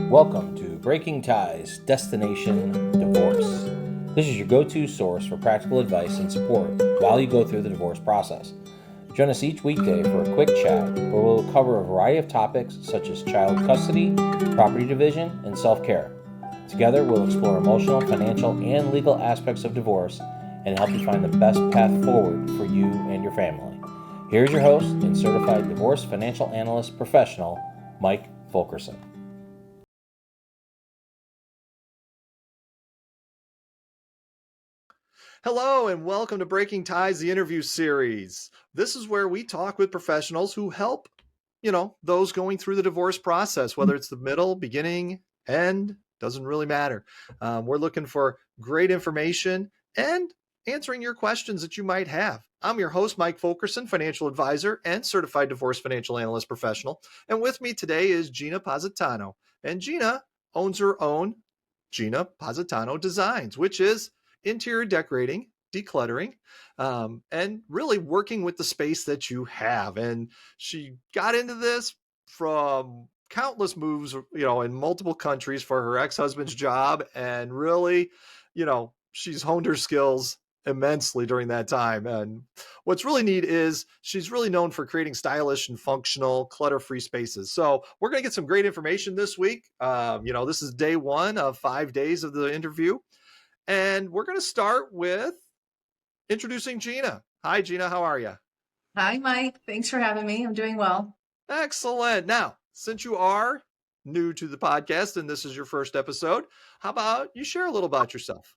Welcome to Breaking Ties Destination Divorce. This is your go-to source for practical advice and support while you go through the divorce process. Join us each weekday for a quick chat where we'll cover a variety of topics such as child custody, property division, and self-care. Together, we'll explore emotional, financial, and legal aspects of divorce and help you find the best path forward for you and your family. Here's your host and Certified Divorce Financial Analyst professional, Mike Fulkerson. Hello and welcome to Breaking Ties, the interview series. This is where we talk with professionals who help, those going through the divorce process, whether it's the middle, beginning, end, doesn't really matter. We're looking for great information and answering your questions that you might have. I'm your host, Mike Fulkerson, financial advisor and certified divorce financial analyst professional. And with me today is Gina Positano. And Gina owns her own Gina Positano Designs, which is interior decorating, decluttering, and really working with the space that you have. And she got into this from countless moves, in multiple countries for her ex-husband's job. And really, she's honed her skills immensely during that time. And what's really neat is she's really known for creating stylish and functional clutter-free spaces. So we're going to get some great information this week. This is day one of 5 days of the interview. And we're going to start with introducing Gina. Hi, Gina. How are you? Hi, Mike. Thanks for having me. I'm doing well. Excellent. Now, since you are new to the podcast and this is your first episode, how about you share a little about yourself?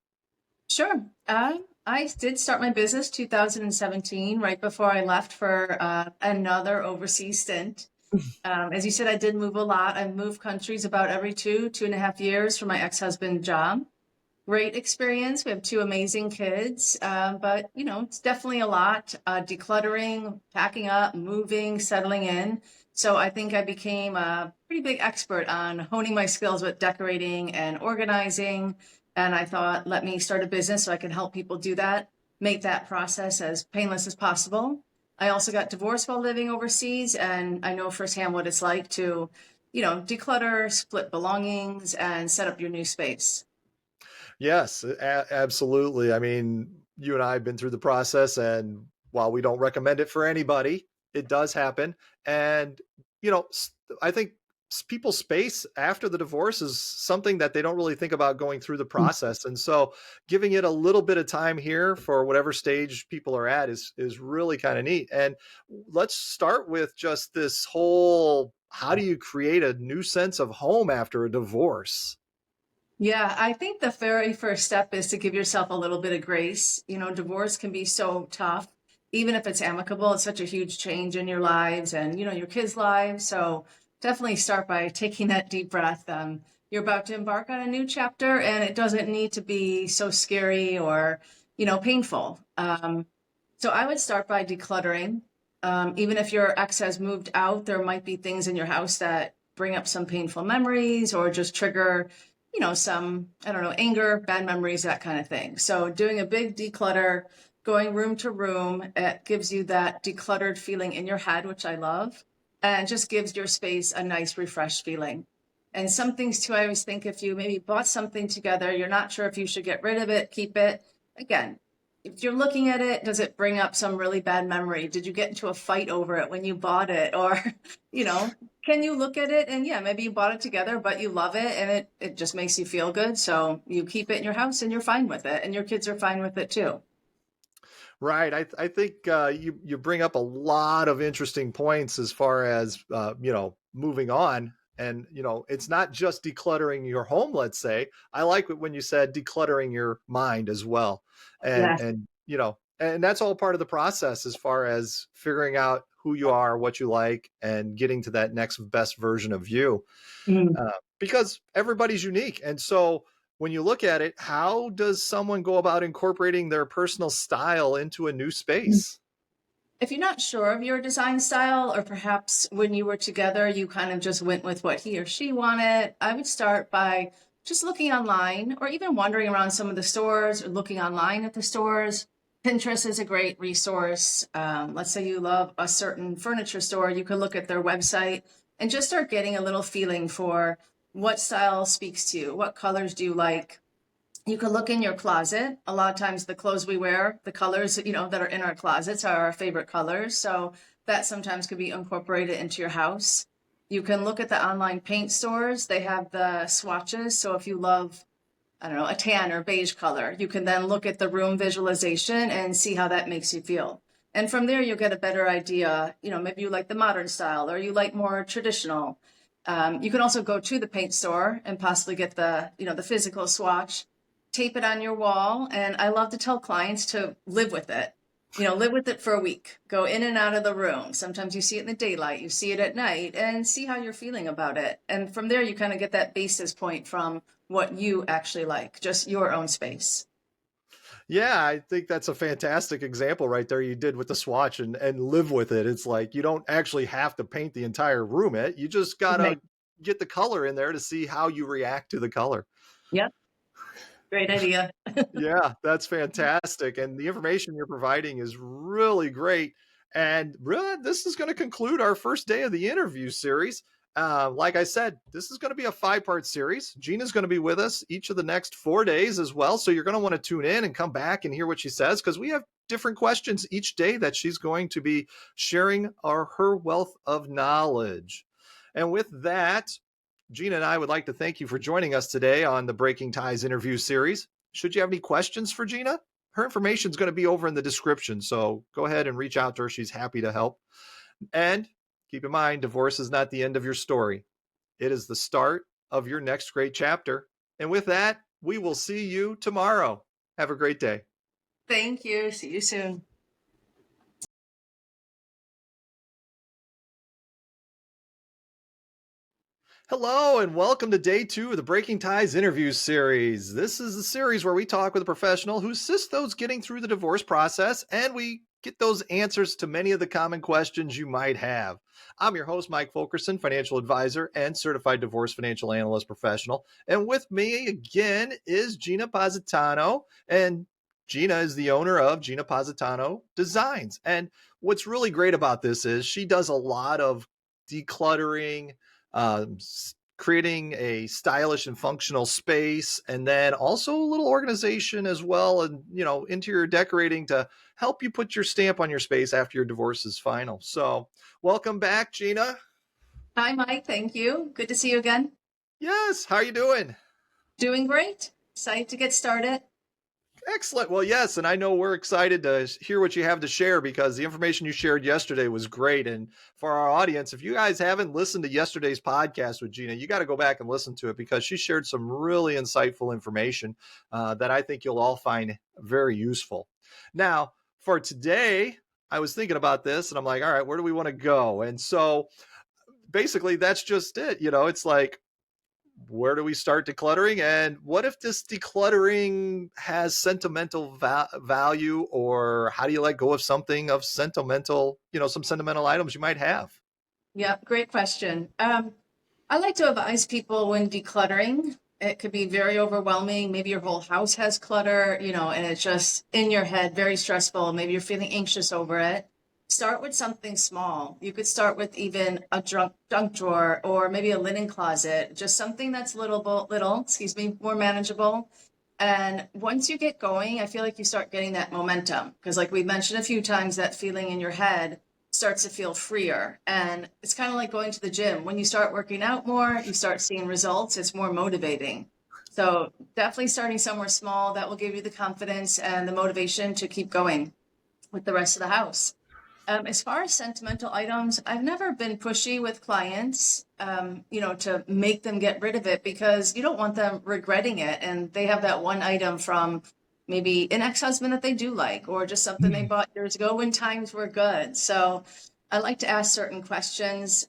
Sure. I did start my business 2017, right before I left for another overseas stint. As you said, I did move a lot. I moved countries about every 2.5 years for my ex-husband's job. Great experience. We have 2 amazing kids, but it's definitely a lot. Decluttering, packing up, moving, settling in. So I think I became a pretty big expert on honing my skills with decorating and organizing. And I thought, let me start a business so I can help people do that, make that process as painless as possible. I also got divorced while living overseas, and I know firsthand what it's like to, declutter, split belongings, and set up your new space. Yes, absolutely. I mean, you and I have been through the process, and while we don't recommend it for anybody, it does happen. And, I think people's space after the divorce is something that they don't really think about going through the process. And so giving it a little bit of time here for whatever stage people are at is really kind of neat. And let's start with just this whole, how do you create a new sense of home after a divorce? Yeah, I think the very first step is to give yourself a little bit of grace. Divorce can be so tough, even if it's amicable. It's such a huge change in your lives and, your kids' lives. So definitely start by taking that deep breath. You're about to embark on a new chapter, and it doesn't need to be so scary or, painful. So I would start by decluttering. Even if your ex has moved out, there might be things in your house that bring up some painful memories or just trigger some, I don't know, anger, bad memories, that kind of thing. So doing a big declutter, going room to room, it gives you that decluttered feeling in your head, which I love, and just gives your space a nice, refreshed feeling. And some things too, I always think if you maybe bought something together, you're not sure if you should get rid of it, keep it. Again, if you're looking at it, does it bring up some really bad memory? Did you get into a fight over it when you bought it? Or, can you look at it and yeah, maybe you bought it together, but you love it and it just makes you feel good. So you keep it in your house and you're fine with it and your kids are fine with it too. Right. I think you bring up a lot of interesting points as far as, moving on. And, it's not just decluttering your home, let's say. I like it when you said decluttering your mind as well. And, Yes. and that's all part of the process as far as figuring out who you are, what you like, and getting to that next best version of you. Mm. Because everybody's unique. And so when you look at it, how does someone go about incorporating their personal style into a new space? If you're not sure of your design style, or perhaps when you were together, you kind of just went with what he or she wanted, I would start by just looking online or even wandering around some of the stores or looking online at the stores. Pinterest is a great resource. Let's say you love a certain furniture store, you could look at their website and just start getting a little feeling for, what style speaks to you? What colors do you like? You can look in your closet. A lot of times the clothes we wear, the colors, that are in our closets are our favorite colors. So that sometimes could be incorporated into your house. You can look at the online paint stores. They have the swatches. So if you love, I don't know, a tan or beige color, you can then look at the room visualization and see how that makes you feel. And from there, you'll get a better idea. Maybe you like the modern style or you like more traditional. You can also go to the paint store and possibly get the physical swatch, tape it on your wall. And I love to tell clients to live with it. Live with it for a week. Go in and out of the room. Sometimes you see it in the daylight, you see it at night, and see how you're feeling about it. And from there, you kind of get that basis point from what you actually like, just your own space. Yeah, I think that's a fantastic example right there you did with the swatch and live with it. It's like you don't actually have to paint the entire room it. You just got Right. to get the color in there to see how you react to the color. Yep. Great idea. Yeah, that's fantastic. And the information you're providing is really great. And really, this is going to conclude our first day of the interview series. Like I said, this is going to be a 5-part series. Gina's going to be with us each of the next 4 days as well. So you're going to want to tune in and come back and hear what she says, because we have different questions each day that she's going to be sharing her wealth of knowledge. And with that, Gina and I would like to thank you for joining us today on the Breaking Ties interview series. Should you have any questions for Gina, her information is going to be over in the description. So go ahead and reach out to her. She's happy to help. And keep in mind, divorce is not the end of your story. It is the start of your next great chapter. And with that, we will see you tomorrow. Have a great day. Thank you. See you soon. Hello, and welcome to day 2 of the Breaking Ties interview series. This is the series where we talk with a professional who assists those getting through the divorce process, and we get those answers to many of the common questions you might have. I'm your host, Mike Fulkerson, financial advisor and certified divorce financial analyst professional. And with me again is Gina Positano, and Gina is the owner of Gina Positano Designs. And what's really great about this is she does a lot of decluttering, creating a stylish and functional space, and then also a little organization as well, and interior decorating to help you put your stamp on your space after your divorce is final. So welcome back, Gina. Hi, Mike. Thank you. Good to see you again. Yes, how are you doing? Doing great. Excited to get started. Excellent. Well, yes, and I know we're excited to hear what you have to share, because the information you shared yesterday was great. And for our audience, if you guys haven't listened to yesterday's podcast with Gina, you got to go back and listen to it, because she shared some really insightful information that I think you'll all find very useful. Now, for today, I was thinking about this and I'm like, all right, where do we want to go? And so basically, that's just it. It's like, where do we start decluttering, and what if this decluttering has sentimental value, or how do you let go of something of sentimental, some sentimental items you might have? Yep. Great question. I like to advise people when decluttering. It could be very overwhelming. Maybe your whole house has clutter, and it's just in your head, very stressful. Maybe you're feeling anxious over it. Start with something small. You could start with even a junk drawer, or maybe a linen closet, just something that's little, more manageable. And once you get going, I feel like you start getting that momentum, because like we mentioned a few times, that feeling in your head starts to feel freer. And it's kind of like going to the gym. When you start working out more, you start seeing results. It's more motivating. So definitely starting somewhere small, that will give you the confidence and the motivation to keep going with the rest of the house. As far as sentimental items, I've never been pushy with clients, to make them get rid of it, because you don't want them regretting it. And they have that one item from maybe an ex-husband that they do like, or just something they bought years ago when times were good. So I like to ask certain questions,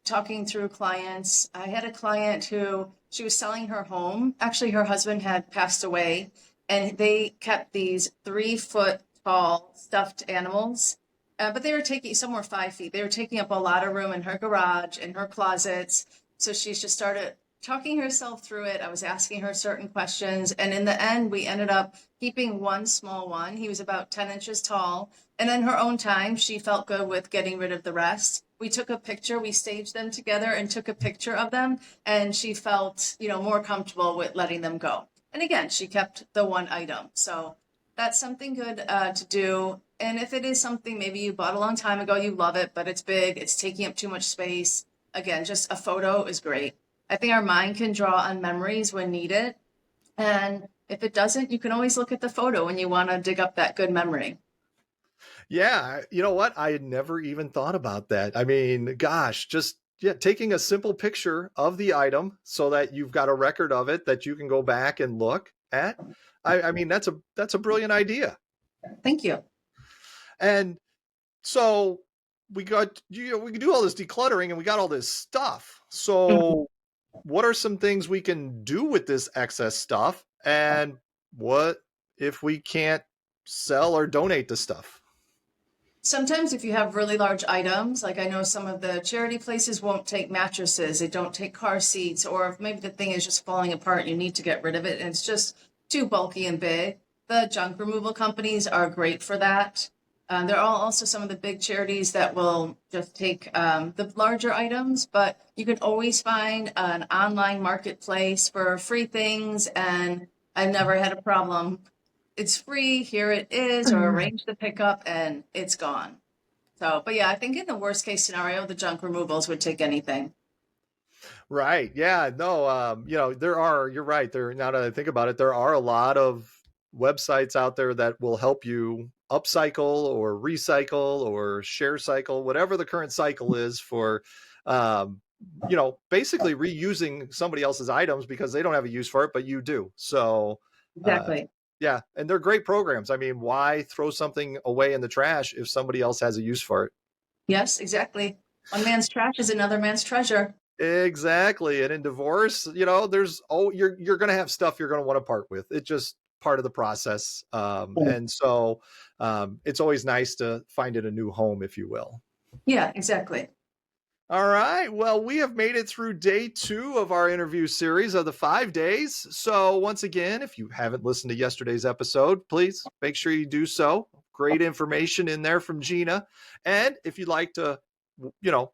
talking through clients. I had a client who, she was selling her home. Actually, her husband had passed away, and they kept these 3-foot tall stuffed animals. But they were taking, some were 5 feet. They were taking up a lot of room in her garage, in her closets. So she's just started talking herself through it. I was asking her certain questions. And in the end, we ended up keeping one small one. He was about 10 inches tall. And in her own time, she felt good with getting rid of the rest. We took a picture, we staged them together and took a picture of them. And she felt, more comfortable with letting them go. And again, she kept the one item. So that's something good to do. And if it is something maybe you bought a long time ago, you love it, but it's big, it's taking up too much space. Again, just a photo is great. I think our mind can draw on memories when needed. And if it doesn't, you can always look at the photo when you want to dig up that good memory. Yeah, you know what? I had never even thought about that. I mean, gosh, just taking a simple picture of the item so that you've got a record of it that you can go back and look at. I mean, that's a brilliant idea. Thank you. And so we got we can do all this decluttering and we got all this stuff. So what are some things we can do with this excess stuff? And what if we can't sell or donate the stuff? Sometimes if you have really large items, like I know some of the charity places won't take mattresses, they don't take car seats, or if maybe the thing is just falling apart and you need to get rid of it and it's just too bulky and big. The junk removal companies are great for that. There are also some of the big charities that will just take the larger items, but you can always find an online marketplace for free things, and I've never had a problem. It's free, here it is, or arrange the pickup and it's gone. So, but yeah, I think in the worst case scenario, the junk removals would take anything. Right. Yeah. No, you're right. Now that I think about it, there are a lot of websites out there that will help you upcycle or recycle or share cycle, whatever the current cycle is for, um, basically reusing somebody else's items because they don't have a use for it, but you do. So, uh, Exactly. yeah. And they're great programs. I mean, why throw something away in the trash if somebody else has a use for it? Yes, exactly. One man's trash is another man's treasure. Exactly. And in divorce, you're going to have stuff you're going to want to part with. It's just part of the process. And so it's always nice to find it a new home, if you will. Yeah, exactly. All right. Well, we have made it through day 2 of our interview series of the 5 days. So once again, if you haven't listened to yesterday's episode, please make sure you do so. Great information in there from Gina. And if you'd like to, you know,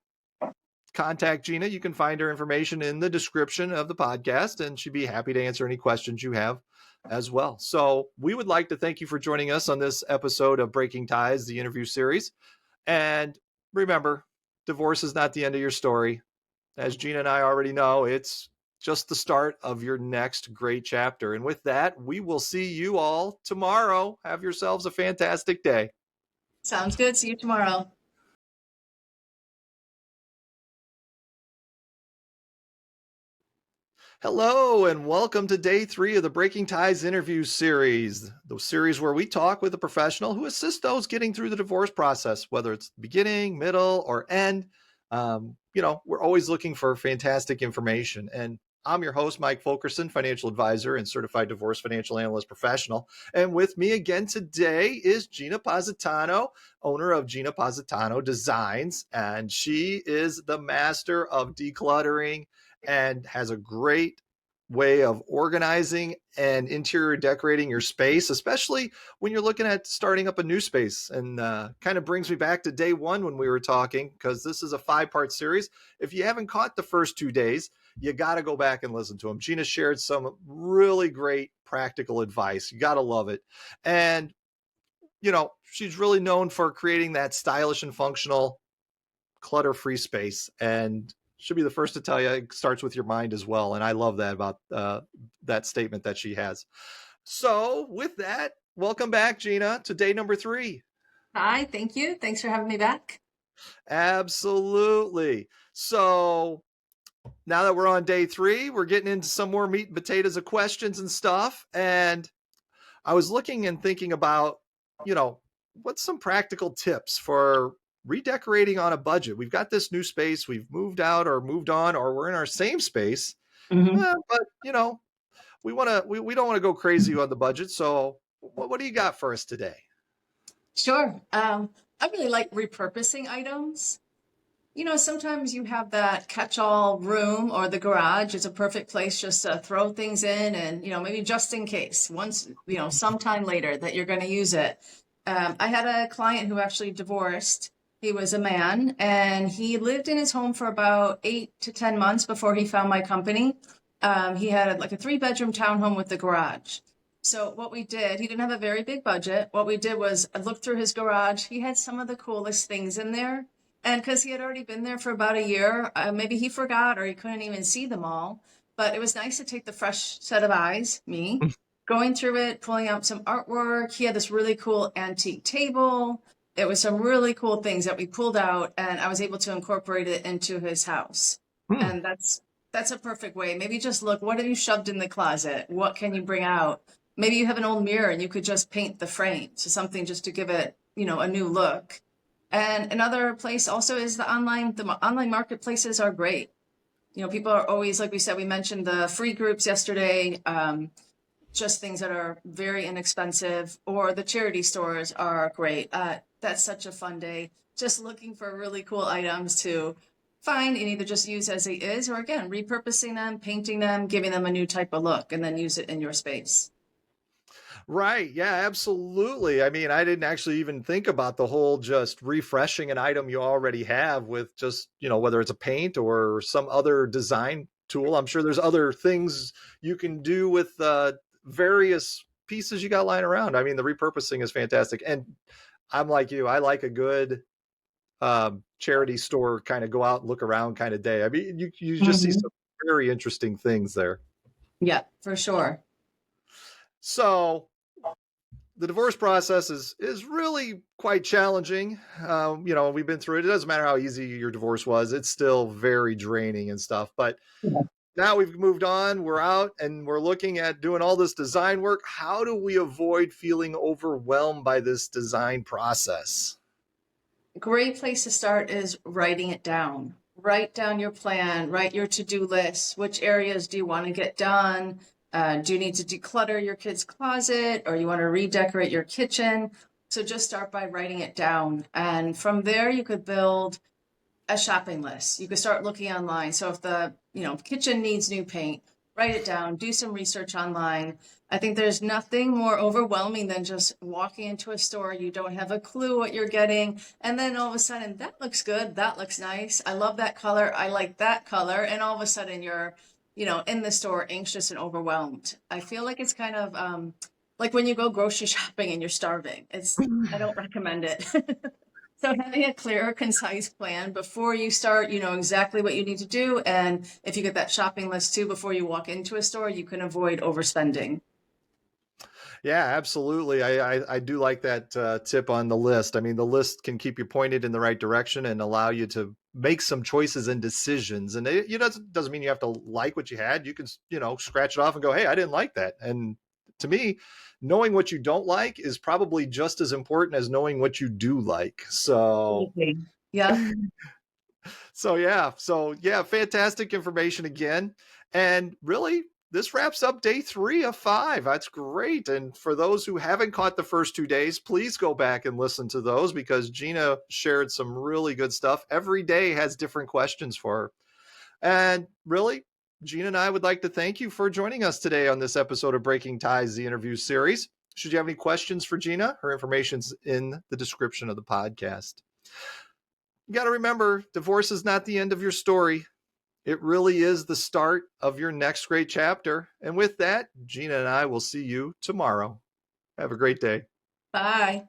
contact Gina, you can find her information in the description of the podcast, and she'd be happy to answer any questions you have as well. So we would like to thank you for joining us on this episode of Breaking Ties, the interview series. And remember, divorce is not the end of your story. As Gina and I already know, it's just the start of your next great chapter. And with that, we will see you all tomorrow. Have yourselves a fantastic day. Sounds good. See you tomorrow. Hello, and welcome to day 3 of the Breaking Ties interview series, the series where we talk with a professional who assists those getting through the divorce process, whether it's beginning, middle, or end. We're always looking for fantastic information. And I'm your host, Mike Fulkerson, financial advisor and certified divorce financial analyst professional. And with me again today is Gina Positano, owner of Gina Positano Designs. And she is the master of decluttering and has a great way of organizing and interior decorating your space, especially when you're looking at starting up a new space. And kind of brings me back to day 1 when we were talking, because this is a 5-part series. If you haven't caught the first 2 days, you got to go back and listen to them. Gina shared some really great practical advice. You got to love it. And, she's really known for creating that stylish and functional clutter-free space. And she'll be the first to tell you it starts with your mind as well. And I love that about that statement that she has. So with that, welcome back, Gina, to day number 3. Hi, thank you. Thanks for having me back. Absolutely. So now that we're on day 3, we're getting into some more meat and potatoes of questions and stuff. And I was looking and thinking about, what's some practical tips for redecorating on a budget? We've got this new space, we've moved out or moved on, or we're in our same space. But we don't want to go crazy on the budget. So what do you got for us today? Sure. I really like repurposing items. Sometimes you have that catch-all room, or the garage is a perfect place just to throw things in and, maybe just in case, once, sometime later that you're going to use it. I had a client who actually divorced. He was a man, and he lived in his home for about 8 to 10 months before he found my company. He had like a 3-bedroom townhome with the garage. So what we did, he didn't have a very big budget. What we did was I looked through his garage. He had some of the coolest things in there. And because he had already been there for about a year, maybe he forgot or he couldn't even see them all. But it was nice to take the fresh set of eyes, me, going through it, pulling out some artwork. He had this really cool antique table. It was some really cool things that we pulled out, and I was able to incorporate it into his house. Hmm. And that's a perfect way. Maybe just look, what have you shoved in the closet? What can you bring out? Maybe you have an old mirror and you could just paint the frame. So something just to give it, a new look. And another place also is the online marketplaces are great. People are always, like we said, we mentioned the free groups yesterday, just things that are very inexpensive, or the charity stores are great. That's such a fun day, just looking for really cool items to find and either just use as it is, or again, repurposing them, painting them, giving them a new type of look, and then use it in your space. Right. Yeah, absolutely. I mean, I didn't actually even think about the whole just refreshing an item you already have with just, whether it's a paint or some other design tool. I'm sure there's other things you can do with various pieces you got lying around. I mean, the repurposing is fantastic. And I'm like you, I like a good charity store kind of go out and look around kind of day. I mean, you just see some very interesting things there. Yeah, for sure. So the divorce process is really quite challenging. We've been through it. It doesn't matter how easy your divorce was; it's still very draining and stuff. But now we've moved on. We're out and we're looking at doing all this design work. How do we avoid feeling overwhelmed by this design process? Great place to start is writing it down. Write down your plan, write your to-do list. Which areas do you want to get done? Do you need to declutter your kid's closet, or you want to redecorate your kitchen? So just start by writing it down. And from there, you could build a shopping list. You could start looking online. So if the, kitchen needs new paint, write it down, do some research online. I think there's nothing more overwhelming than just walking into a store. You don't have a clue what you're getting. And then all of a sudden, that looks good. That looks nice. I love that color. I like that color. And all of a sudden you're, in the store, anxious and overwhelmed. I feel like it's kind of like when you go grocery shopping and you're starving. I don't recommend it. So having a clear, concise plan before you start, you know exactly what you need to do. And if you get that shopping list too, before you walk into a store, you can avoid overspending. Yeah, absolutely. I do like that tip on the list. I mean, the list can keep you pointed in the right direction and allow you to make some choices and decisions. And it doesn't mean you have to like what you had. You can, scratch it off and go, hey, I didn't like that. And to me, knowing what you don't like is probably just as important as knowing what you do like. So, Yeah. yeah, fantastic information again. And really, this wraps up day 3 of 5. That's great. And for those who haven't caught the first 2 days, please go back and listen to those because Gina shared some really good stuff. Every day has different questions for her. And really, Gina and I would like to thank you for joining us today on this episode of Breaking Ties, the interview series. Should you have any questions for Gina, her information's in the description of the podcast. You got to remember, divorce is not the end of your story. It really is the start of your next great chapter. And with that, Gina and I will see you tomorrow. Have a great day. Bye.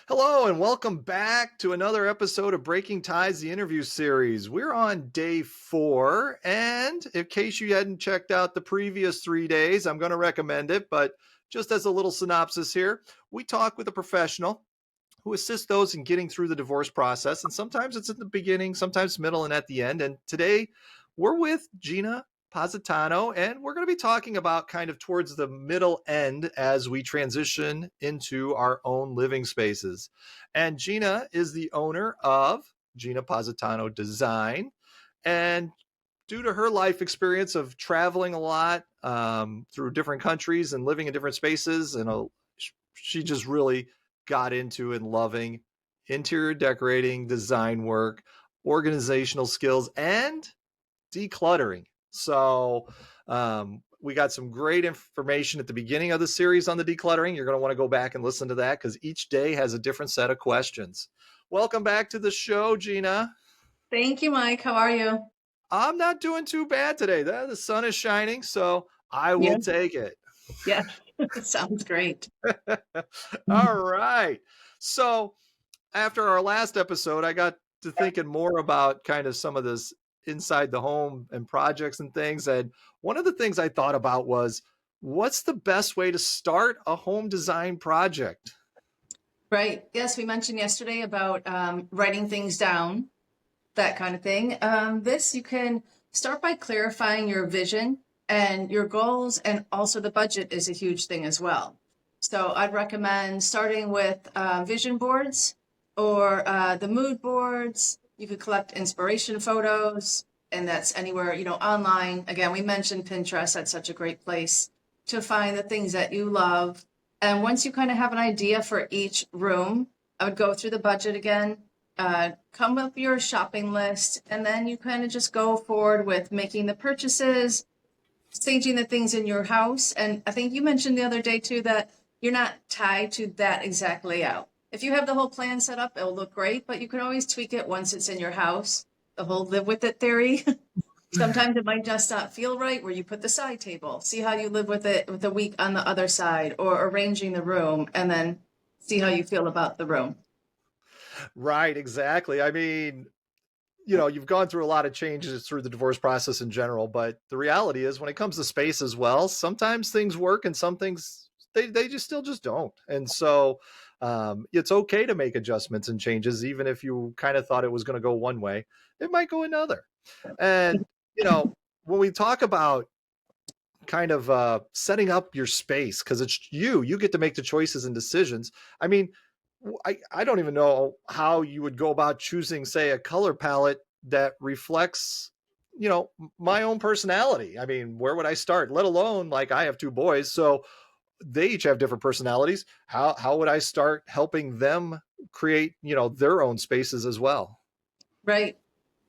Hello, and welcome back to another episode of Breaking Ties, the interview series. We're on day 4. And in case you hadn't checked out the previous 3 days, I'm going to recommend it. But just as a little synopsis here, we talk with a professional who assists those in getting through the divorce process. And sometimes it's at the beginning, sometimes middle, and at the end. And today we're with Gina Positano, and we're going to be talking about kind of towards the middle end as we transition into our own living spaces. And Gina is the owner of Gina Positano Design. And due to her life experience of traveling a lot through different countries and living in different spaces and she just really got into and loving interior decorating, design work, organizational skills, and decluttering. So we got some great information at the beginning of the series on the decluttering. You're going to want to go back and listen to that because each day has a different set of questions. Welcome back to the show, Gina. Thank you, Mike. How are you? I'm not doing too bad today. The sun is shining, so I will take it. Yeah, sounds great. All right. So after our last episode, I got to thinking more about kind of some of this inside the home and projects and things. And one of the things I thought about was, what's the best way to start a home design project? Right. Yes, we mentioned yesterday about writing things down, that kind of thing. This, you can start by clarifying your vision and your goals, and also the budget is a huge thing as well. So I'd recommend starting with vision boards or the mood boards. You could collect inspiration photos, and that's anywhere, online. Again, we mentioned Pinterest. That's such a great place to find the things that you love. And once you kind of have an idea for each room, I would go through the budget again, come up with your shopping list, and then you kind of just go forward with making the purchases, staging the things in your house. And I think you mentioned the other day too that you're not tied to that exact layout. If you have the whole plan set up, it'll look great, but you can always tweak it once it's in your house. The whole live with it theory. Sometimes it might just not feel right where you put the side table. See how you live with it with a week on the other side, or arranging the room and then see how you feel about the room. Right, exactly. I mean, you've gone through a lot of changes through the divorce process in general, but the reality is when it comes to space as well, sometimes things work and some things they just still just don't. And so it's okay to make adjustments and changes, even if you kind of thought it was going to go one way, it might go another. And, when we talk about kind of setting up your space, because it's you get to make the choices and decisions. I mean, I don't even know how you would go about choosing, say, a color palette that reflects, my own personality. I mean, where would I start? Let alone, like, I have two boys, so they each have different personalities. How would I start helping them create, their own spaces as well? Right.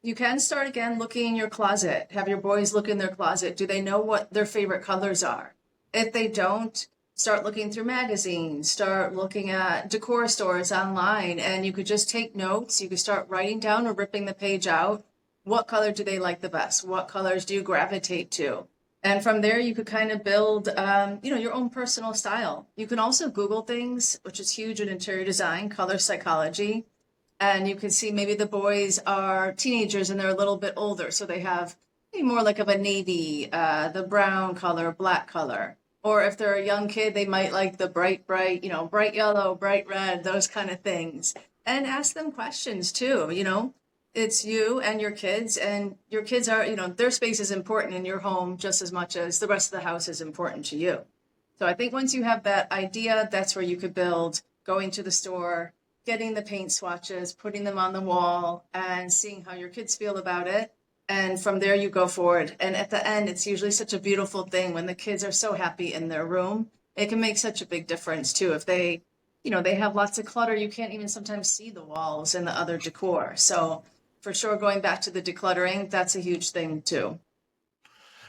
You can start again looking in your closet. Have your boys look in their closet. Do they know what their favorite colors are? If they don't, start looking through magazines, start looking at decor stores online, and you could just take notes. You could start writing down or ripping the page out. What color do they like the best? What colors do you gravitate to? And from there, you could kind of build, your own personal style. You can also Google things, which is huge in interior design, color psychology. And you can see maybe the boys are teenagers and they're a little bit older. So they have maybe more like of a navy, the brown color, black color. Or if they're a young kid, they might like the bright, bright yellow, bright red, those kind of things. And ask them questions too, It's you and your kids are, their space is important in your home just as much as the rest of the house is important to you. So I think once you have that idea, that's where you could build, going to the store, getting the paint swatches, putting them on the wall, and seeing how your kids feel about it. And from there, you go forward. And at the end, it's usually such a beautiful thing when the kids are so happy in their room. It can make such a big difference, too. If they have lots of clutter, you can't even sometimes see the walls and the other decor. So for sure, going back to the decluttering, that's a huge thing, too.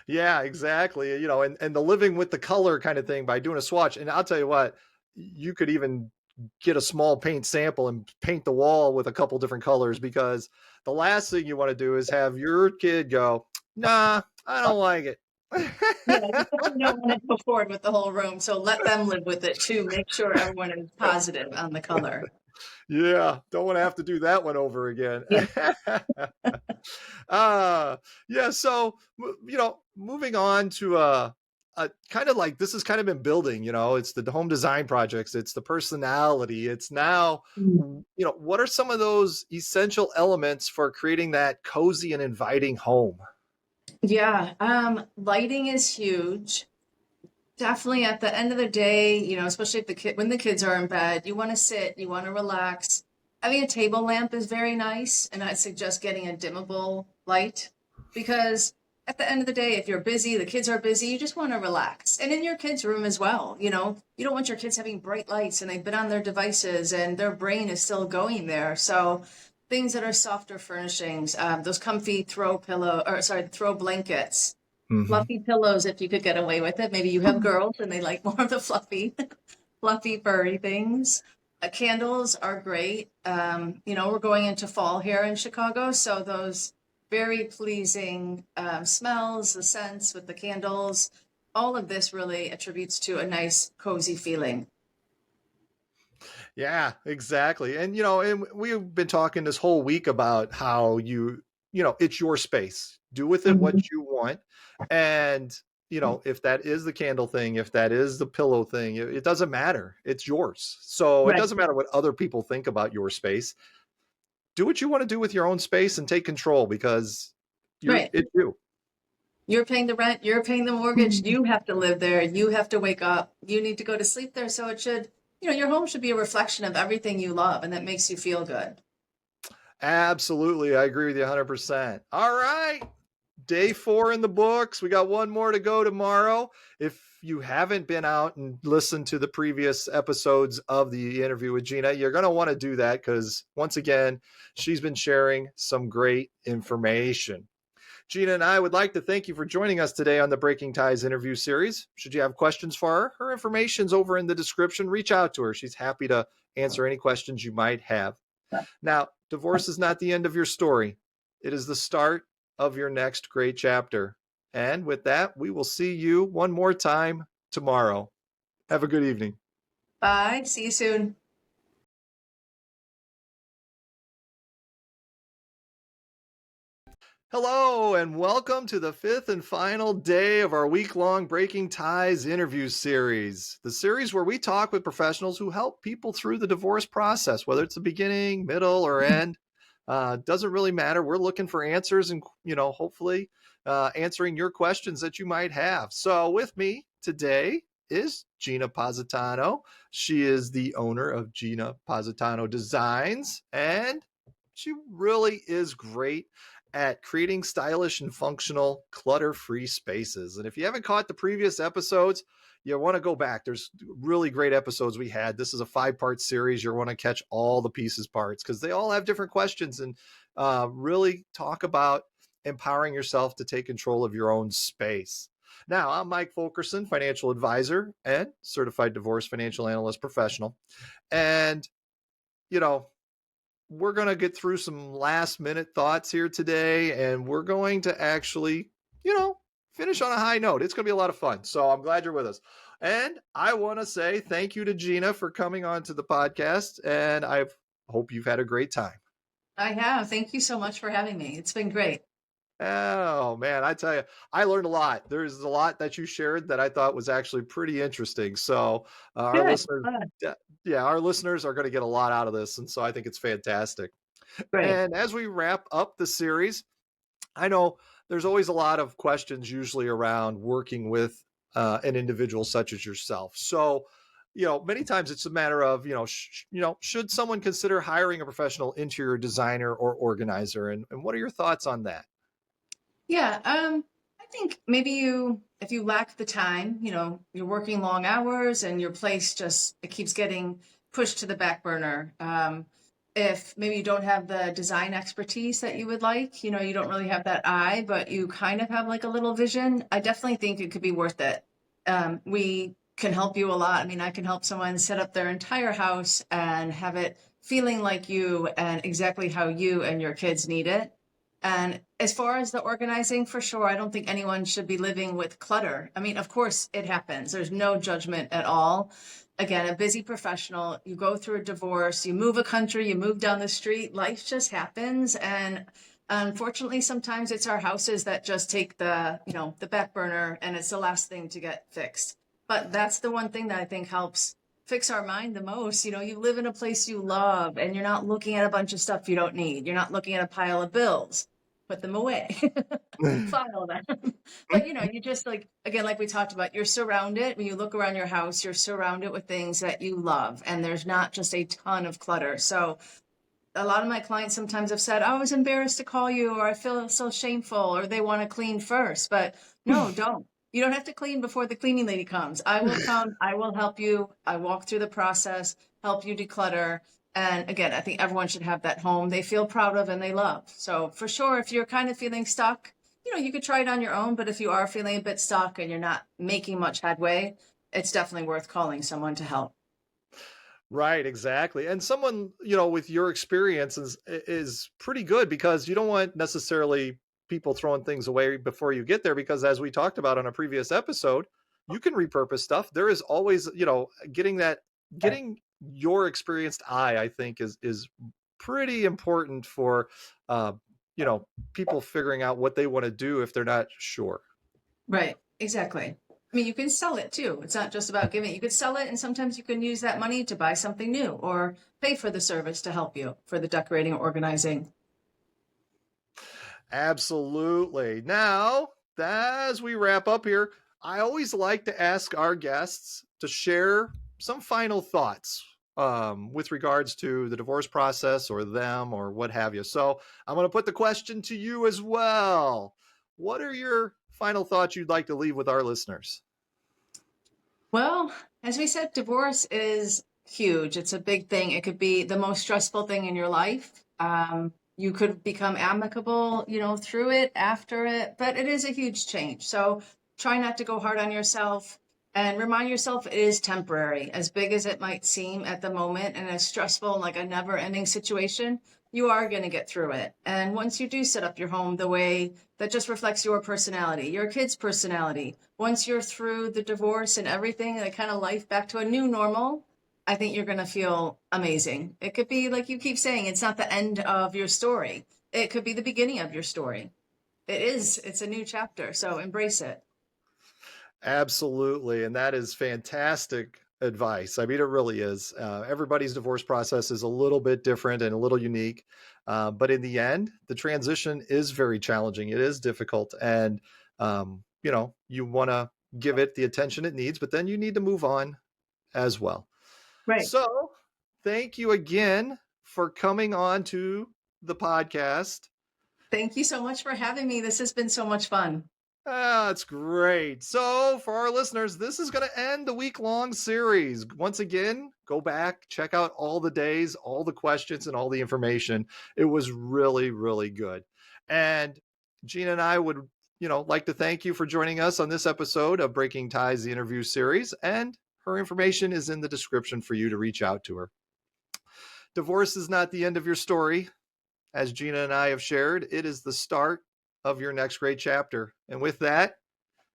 Yeah, exactly. And the living with the color kind of thing by doing a swatch. And I'll tell you what, you could even get a small paint sample and paint the wall with a couple different colors, because the last thing you want to do is have your kid go, nah, I don't like it. Yeah, you definitely don't want to go forward with the whole room. So let them live with it too. Make sure everyone is positive on the color. Yeah, don't want to have to do that one over again. Yeah. Yeah, so moving on to kind of like, this has kind of been building, it's the home design projects, it's the personality, it's now, what are some of those essential elements for creating that cozy and inviting home? Yeah, lighting is huge. Definitely at the end of the day, especially if when the kids are in bed, you want to sit, you want to relax. Having a table lamp is very nice, and I suggest getting a dimmable light, because at the end of the day, if you're busy, the kids are busy, you just want to relax. And in your kids' room as well, you don't want your kids having bright lights and they've been on their devices and their brain is still going there. So things that are softer furnishings, those comfy throw blankets, Hmm. fluffy pillows, if you could get away with it. Maybe you have girls and they like more of the fluffy, furry things. Candles are great. We're going into fall here in Chicago, so those very pleasing smells, the scents with the candles, all of this really attributes to a nice, cozy feeling. Yeah, exactly. And we've been talking this whole week about how it's your space. Do with it what Mhm. you want. And, if that is the candle thing, if that is the pillow thing, it doesn't matter. It's yours. So it Right, doesn't matter what other people think about your space. Do what you want to do with your own space and take control because right. it's you. You're paying the rent, you're paying the mortgage, you have to live there, you have to wake up, you need to go to sleep there. So it should, your home should be a reflection of everything you love and that makes you feel good. Absolutely. I agree with you 100%. All right. Day 4 in the books. We got one more to go tomorrow. If you haven't been out and listened to the previous episodes of the interview with Gina, you're going to want to do that because, once again, she's been sharing some great information. Gina and I would like to thank you for joining us today on the Breaking Ties interview series. Should you have questions for her, her information's over in the description. Reach out to her. She's happy to answer any questions you might have. Now, divorce is not the end of your story. It is the start of your next great chapter. And with that, we will see you one more time tomorrow. Have a good evening. Bye. See you soon. Hello, and welcome to the 5th and final day of our week-long Breaking Ties interview series. The series where we talk with professionals who help people through the divorce process, whether it's the beginning, middle, or end. Doesn't really matter. We're looking for answers and, hopefully answering your questions that you might have. So with me today is Gina Positano. She is the owner of Gina Positano Designs, and she really is great at creating stylish and functional clutter-free spaces. And if you haven't caught the previous episodes, you want to go back. There's really great episodes we had. This is a 5-part series. You want to catch all the pieces parts because they all have different questions and really talk about empowering yourself to take control of your own space. Now, I'm Mike Fulkerson, financial advisor and certified divorce financial analyst professional. And, you know, we're going to get through some last minute thoughts here today, and we're going to actually, finish on a high note. It's going to be a lot of fun. So I'm glad you're with us. And I want to say thank you to Gina for coming on to the podcast, and I hope you've had a great time. I have. Thank you so much for having me. It's been great. Oh man, I tell you, I learned a lot. There's a lot that you shared that I thought was actually pretty interesting. So our Good. listeners, Good. yeah, our listeners are going to get a lot out of this, and so I think it's fantastic. Great. And as we wrap up the series, I know there's always a lot of questions usually around working with an individual such as yourself. So, many times it's a matter of, should someone consider hiring a professional interior designer or organizer? And what are your thoughts on that? Yeah. I think maybe if you lack the time, you're working long hours and your place it keeps getting pushed to the back burner. If maybe you don't have the design expertise that you would like, you don't really have that eye, but you kind of have like a little vision, I definitely think it could be worth it. We can help you a lot. I mean, I can help someone set up their entire house and have it feeling like you and exactly how you and your kids need it. And as far as the organizing, for sure, I don't think anyone should be living with clutter. I mean, of course, it happens. There's no judgment at all. Again, a busy professional, you go through a divorce, you move a country, you move down the street, life just happens. And unfortunately, sometimes it's our houses that just take the back burner and it's the last thing to get fixed. But that's the one thing that I think helps fix our mind the most. You live in a place you love and you're not looking at a bunch of stuff you don't need. You're not looking at a pile of bills. Put them away. File them. But you just again, like we talked about, you're surrounded, when you look around your house, you're surrounded with things that you love, and there's not just a ton of clutter. So a lot of my clients sometimes have said, I was embarrassed to call you, or I feel so shameful, or they want to clean first. But no, don't. You don't have to clean before the cleaning lady comes. I will come, I will help you. I walk through the process, help you declutter. And again, I think everyone should have that home they feel proud of and they love. So for sure, if you're kind of feeling stuck, you could try it on your own. But if you are feeling a bit stuck and you're not making much headway, it's definitely worth calling someone to help. Right, exactly. And someone, with your experience is pretty good, because you don't want necessarily people throwing things away before you get there, because as we talked about on a previous episode, you can repurpose stuff. There is always, getting your experienced eye, I think is pretty important for uh, people figuring out what they want to do if they're not sure. Right, exactly. I mean, you can sell it too. It's not just about giving. You could sell it, and sometimes you can use that money to buy something new or pay for the service to help you for the decorating or organizing. Absolutely. Now, as we wrap up here, I always like to ask our guests to share some final thoughts with regards to the divorce process or them or what have you. So I'm going to put the question to you as well. What are your final thoughts you'd like to leave with our listeners? Well, as we said, divorce is huge. It's a big thing. It could be the most stressful thing in your life. You could become amicable, through it, after it, but it is a huge change. So try not to go hard on yourself and remind yourself it is temporary, as big as it might seem at the moment and as stressful, like a never ending situation. You are going to get through it. And once you do set up your home the way that just reflects your personality, your kid's personality, once you're through the divorce and everything, the kind of life back to a new normal, I think you're going to feel amazing. It could be, like you keep saying, it's not the end of your story. It could be the beginning of your story. It is. It's a new chapter. So embrace it. Absolutely. And that is fantastic advice. I mean, it really is. Everybody's divorce process is a little bit different and a little unique. But in the end, the transition is very challenging. It is difficult. And, you want to give it the attention it needs, but then you need to move on as well. Right. So thank you again for coming on to the podcast. Thank you so much for having me. This has been so much fun. That's great. So, for our listeners, this is going to end the week-long series. Once again, go back, check out all the days, all the questions, and all the information. It was really, really good. And Gina and I would, like to thank you for joining us on this episode of Breaking Ties, the interview series. And her information is in the description for you to reach out to her. Divorce is not the end of your story. As Gina and I have shared, it is the start of your next great chapter. And with that,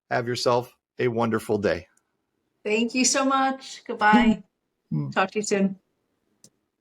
have yourself a wonderful day. Thank you so much. Goodbye. Talk to you soon.